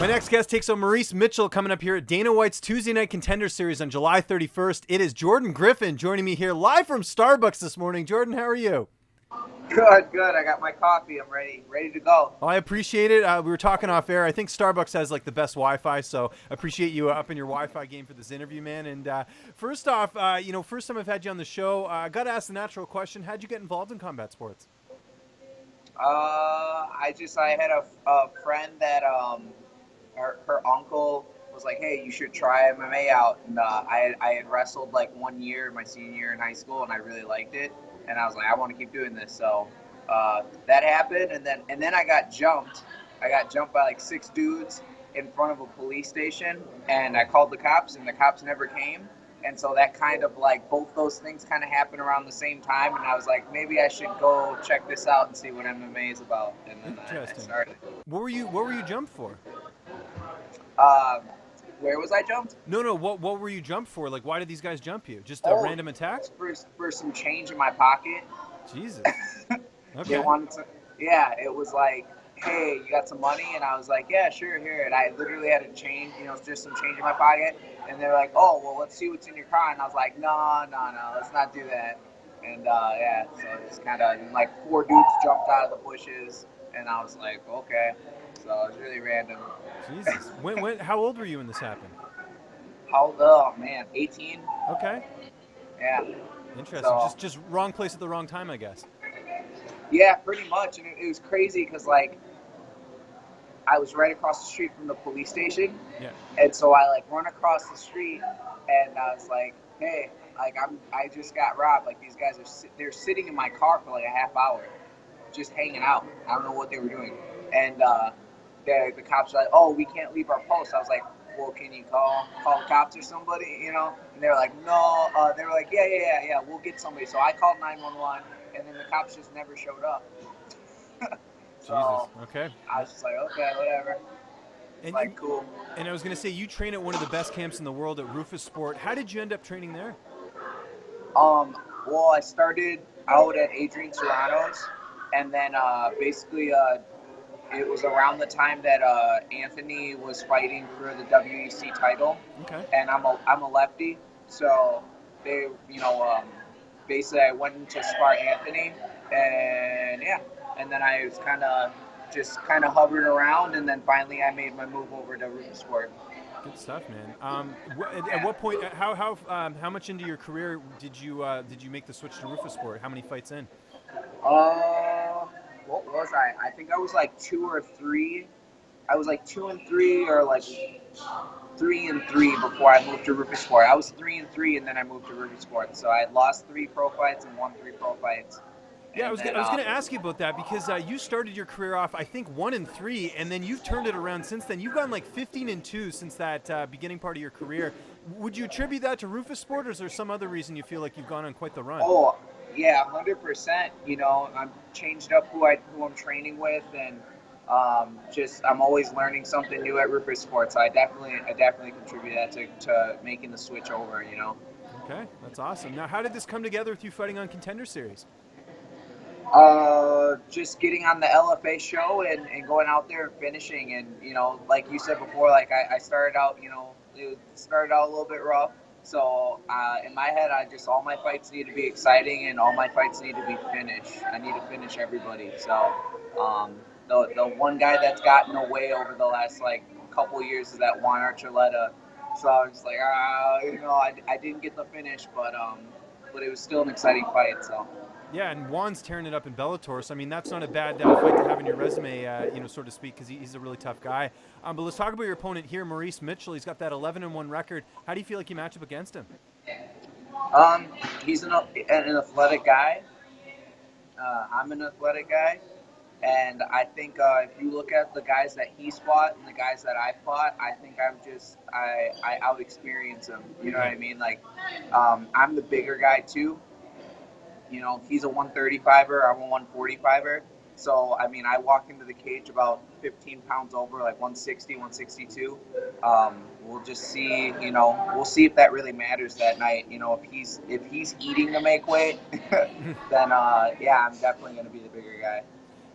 next guest takes on Maurice Mitchell coming up here at Dana White's Tuesday Night Contender Series on July 31st. It is Jordan Griffin joining me here live from Starbucks this morning. Jordan, how are you? Good. I got my coffee. I'm ready to go. Well, I appreciate it. We were talking off air. I think Starbucks has like the best Wi-Fi, so I appreciate you upping your Wi-Fi game for this interview, man. And first off, first time I've had you on the show, I got to ask the natural question: how'd you get involved in combat sports? I had a friend that her uncle was like, hey, you should try MMA out, and I had wrestled like 1 year, my senior year in high school, and I really liked it, and I was like, I want to keep doing this, so that happened, and then I got jumped. I got jumped by like 6 dudes in front of a police station, and I called the cops, and the cops never came. And so that kind of like both those things kind of happened around the same time, and I was like, maybe I should go check this out and see what MMA is about. And then I started. What were you jumped for? Where was I jumped? No. What were you jumped for? Like, why did these guys jump you? Just a random attack? For some change in my pocket. Jesus. Okay. They wanted to. Yeah, it was like, hey, you got some money? And I was like, yeah, sure, here. And I literally had to change, just some change in my pocket. And they're like, oh, well, let's see what's in your car. And I was like, no, let's not do that. And, so it was kind of like 4 dudes jumped out of the bushes. And I was like, okay. So it was really random. Jesus. How old were you when this happened? Oh, man, 18. Okay. Yeah. Interesting. So, just wrong place at the wrong time, I guess. Yeah, pretty much. And it was crazy because, like, I was right across the street from the police station. Yeah. And so I, like, run across the street, and I was like, hey, like, I just got robbed. Like, these guys they're sitting in my car for, like, a half hour just hanging out. I don't know what they were doing. And the cops were like, oh, we can't leave our post. I was like, well, can you call the cops or somebody, And they were like, no. They were like, yeah, we'll get somebody. So I called 911, and then the cops just never showed up. So Jesus. Okay. I was just like, okay, whatever. Cool. And I was going to say, you train at one of the best camps in the world at Roufusport. How did you end up training there? Well, I started out at Adrian Serrano's, and then it was around the time that Anthony was fighting for the WEC title. Okay. And I'm a lefty, so they, basically I went into spar Anthony, and yeah. And then I was kind of hovering around, and then finally I made my move over to Roufusport. Good stuff, man. At what point? How much into your career did you make the switch to Roufusport? How many fights in? What was I? I think I was like 2 or 3. I was like 2 and 3, or like 3 and 3 before I moved to Roufusport. I was 3 and 3, and then I moved to Roufusport. So I had lost 3 pro fights and won 3 pro fights. Yeah, I was going to ask you about that because you started your career off, I think, 1 and 3, and then you've turned it around since then. You've gone like 15 and 2 since that beginning part of your career. Would you attribute that to Roufusport, or is there some other reason you feel like you've gone on quite the run? Oh, yeah, 100%. I'm changed up who I'm training with, and I'm always learning something new at Roufusport. So I definitely contribute that to making the switch over. Okay, that's awesome. Now, how did this come together with you fighting on Contender Series? Just getting on the LFA show and going out there and finishing, and like you said before, like I started out, it started out a little bit rough. So in my head, all my fights need to be exciting, and all my fights need to be finished. I need to finish everybody. So the one guy that's gotten away over the last like couple years is that Juan Archuleta. So I was like, I didn't get the finish, but it was still an exciting fight. So. Yeah, and Juan's tearing it up in Bellator, so I mean that's not a bad fight to have in your resume, so to speak, because he's a really tough guy. But let's talk about your opponent here, Maurice Mitchell. He's got that 11-1 record. How do you feel like you match up against him? He's an athletic guy. I'm an athletic guy, and I think if you look at the guys that he's fought and the guys that I fought, I think I out-experience him. You know what I mean? Like, I'm the bigger guy too. He's a 135er, I'm a 145er. So, I mean, I walk into the cage about 15 pounds over, like 160, 162. We'll just see, we'll see if that really matters that night. If he's eating to make weight, then, I'm definitely going to be the bigger guy.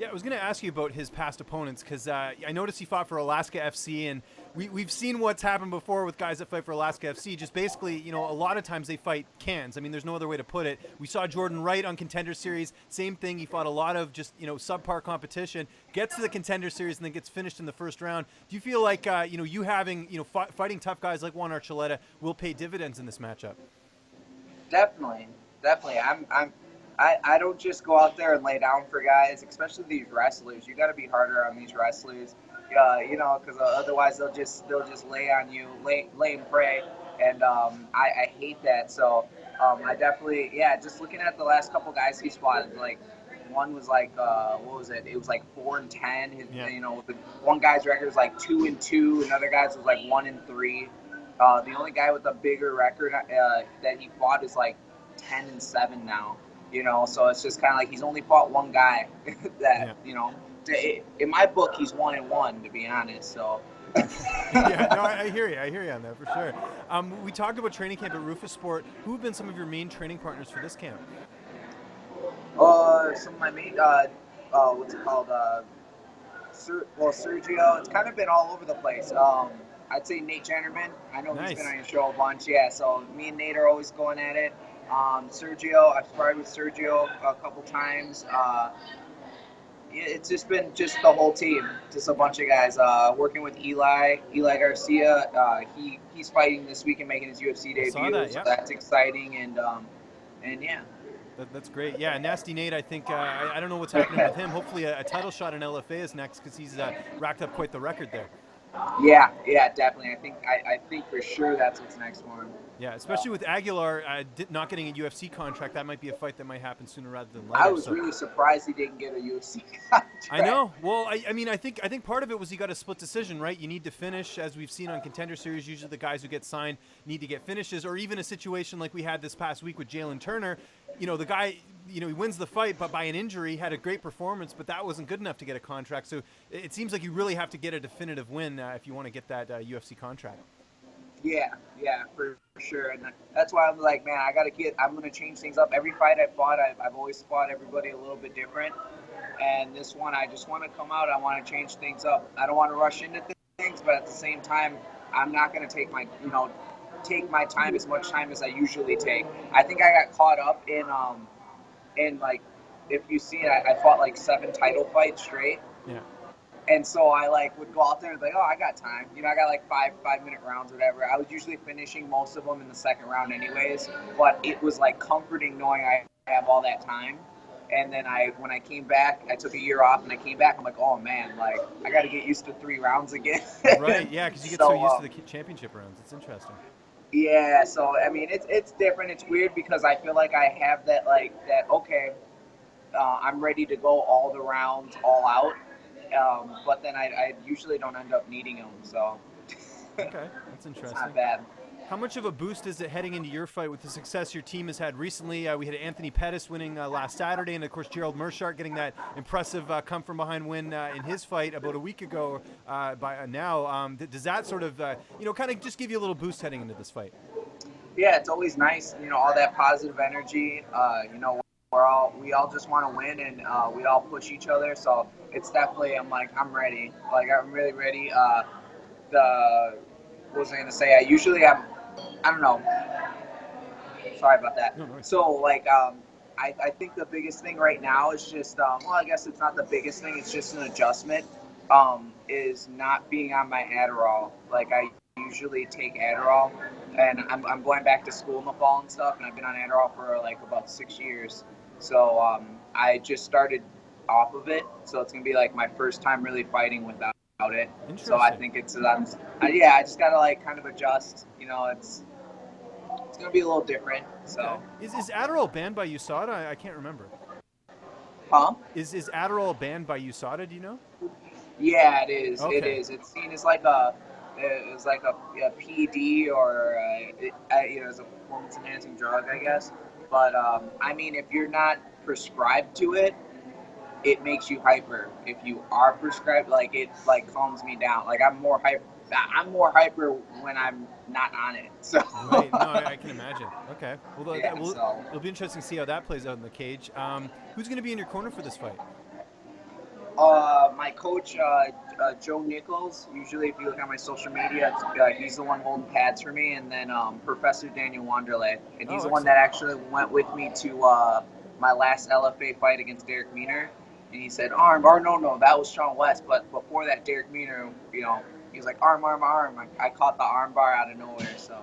Yeah, I was going to ask you about his past opponents because I noticed he fought for Alaska FC, and we've seen what's happened before with guys that fight for Alaska FC. Just basically, you know, a lot of times they fight cans. I mean, there's no other way to put it. We saw Jordan Wright on Contender Series. Same thing. He fought a lot of just, you know, subpar competition, gets to the Contender Series, and then gets finished in the first round. Do you feel like, you know, you having, you know, fighting tough guys like Juan Archuleta will pay dividends in this matchup? Definitely. I don't just go out there and lay down for guys, especially these wrestlers. You got to be harder on these wrestlers, you know, because otherwise they'll just lay on you, lay and pray, and I hate that. So I definitely, yeah, just looking at the last couple guys he's fought, like one was like what was it? It was like 4-10. You know, the one guy's record was like 2-2. Another guy's was like 1-3. The only guy with a bigger record that he fought is like 10-7 now. You know, so it's just kind of like he's only fought one guy that, you know, in my book, he's 1-1, to be honest. So. Yeah, no, I hear you. I hear you on that for sure. We talked about training camp at Roufusport. Who have been some of your main training partners for this camp? Some of my main, what's it called? Sergio. It's kind of been all over the place. I'd say Nate Jennerman. I know he's been on your show a bunch. Yeah, so me and Nate are always going at it. Sergio, I've sparred with Sergio a couple times. It's just been the whole team, just a bunch of guys. Working with Eli Garcia. He's fighting this week and making his UFC debut. So that's exciting, and yeah. That's great. Yeah, Nasty Nate, I think, I don't know what's happening with him. Hopefully a title shot in LFA is next because he's racked up quite the record there. Yeah, definitely. I think for sure that's what's next for him. Yeah, especially with Aguilar not getting a UFC contract, that might be a fight that might happen sooner rather than later. I was really surprised he didn't get a UFC contract. I know. Well, I mean, I think part of it was he got a split decision, right? You need to finish, as we've seen on Contender Series. Usually, the guys who get signed need to get finishes, or even a situation like we had this past week with Jalen Turner. You know, the guy, you know, he wins the fight, but by an injury, had a great performance, but that wasn't good enough to get a contract. So it seems like you really have to get a definitive win if you want to get that UFC contract. Yeah, for sure. And that's why I'm like, man, I'm going to change things up. Every fight I fought, I've always fought everybody a little bit different. And this one, I just want to come out. I want to change things up. I don't want to rush into things, but at the same time, I'm not going to take my time, as much time as I usually take. I think I got caught up in like, if you see it, I fought like 7 title fights straight. Yeah. And so I would go out there and be like, oh, I got time. You know, I got like 5-minute rounds or whatever. I was usually finishing most of them in the second round anyways, but it was like comforting knowing I have all that time. And then when I came back, I took a year off and I came back, I'm like, oh man, like I got to get used to 3 rounds again. Right, yeah, because you get so used to the championship rounds. It's interesting. Yeah, so I mean, it's different. It's weird because I feel like I have that okay, I'm ready to go all the rounds, all out. But then I usually don't end up needing them, so. Okay, that's interesting. It's not bad. How much of a boost is it heading into your fight with the success your team has had recently? We had Anthony Pettis winning last Saturday, and of course Gerald Mershart getting that impressive come from behind win in his fight about a week ago. By now, does that sort of kind of just give you a little boost heading into this fight? Yeah, it's always nice, all that positive energy. We all just want to win, and we all push each other. So it's definitely, I'm ready. Like, I'm really ready. What was I going to say? I don't know. Sorry about that. No. So, I think the biggest thing right now is just, I guess it's not the biggest thing. It's just an adjustment, is not being on my Adderall. Like, I usually take Adderall, and I'm going back to school in the fall and stuff, and I've been on Adderall for, about 6 years. So I just started off of it, so it's going to be, my first time really fighting without it. So I think it's, I just got to, kind of adjust. It's going to be a little different. So okay. Is Adderall banned by USADA? I can't remember. Huh? Is Adderall banned by USADA? Do you know? Yeah, it is. Okay. It is. It's seen as a PD or as a performance enhancing drug, I guess. But if you're not prescribed to it, it makes you hyper. If you are prescribed, it calms me down. I'm more hyper when I'm not on it. So. Right. No, I can imagine. Okay. Well, it'll be interesting to see how that plays out in the cage. Who's going to be in your corner for this fight? My coach, Joe Nichols. Usually, if you look at my social media, he's the one holding pads for me, and then Professor Daniel Wanderlei, and he's Oh, the one excellent. that actually went with me to my last LFA fight against Derek Meaner. And he said, "Arm, or no, that was Sean West." But before that, Derek Meaner, he was like, "Arm." I caught the arm bar out of nowhere, so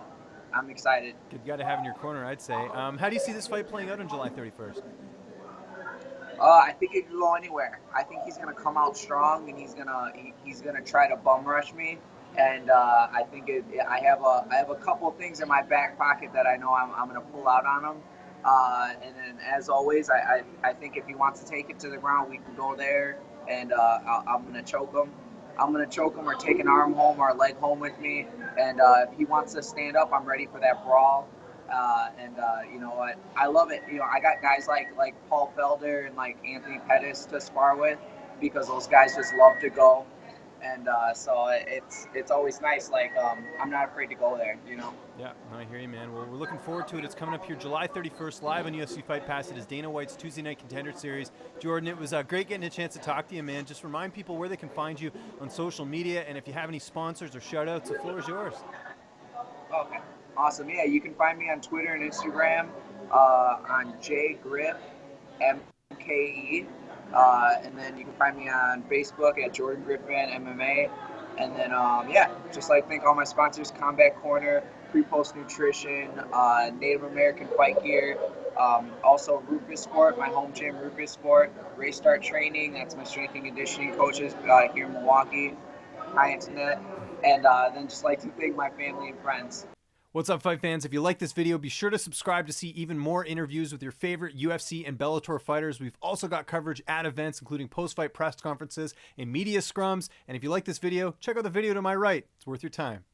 I'm excited. Good guy to have in your corner, I'd say. How do you see this fight playing out on July 31st? I think it could go anywhere. I think he's gonna come out strong, and he's gonna try to bum rush me. And I think I have a couple of things in my back pocket that I know I'm gonna pull out on him. And then, as always, I think if he wants to take it to the ground, we can go there, and I'm gonna choke him. I'm gonna choke him or take an arm home or a leg home with me. And if he wants to stand up, I'm ready for that brawl. You know what? I love it. I got guys like Paul Felder and like Anthony Pettis to spar with, because those guys just love to go, and so it's always nice. Like I'm not afraid to go there. Yeah, no, I hear you, man. Well, we're looking forward to it. It's coming up here July 31st, live on UFC Fight Pass. It is Dana White's Tuesday Night Contender Series. Jordan, it was great getting a chance to talk to you, man. Just remind people where they can find you on social media, and if you have any sponsors or shout-outs, the floor is yours. Okay. Awesome. Yeah, you can find me on Twitter and Instagram on JGriff, MKE. And then you can find me on Facebook at Jordan Griffin MMA. And then, just like thank all my sponsors: Combat Corner, Pre-Post Nutrition, Native American Fight Gear, also Roufusport, my home gym, Roufusport, Race Start Training, that's my strength and conditioning coaches here in Milwaukee, High Internet. And then just like to thank my family and friends. What's up, fight fans? If you like this video, be sure to subscribe to see even more interviews with your favorite UFC and Bellator fighters. We've also got coverage at events, including post-fight press conferences and media scrums. And if you like this video, check out the video to my right. It's worth your time.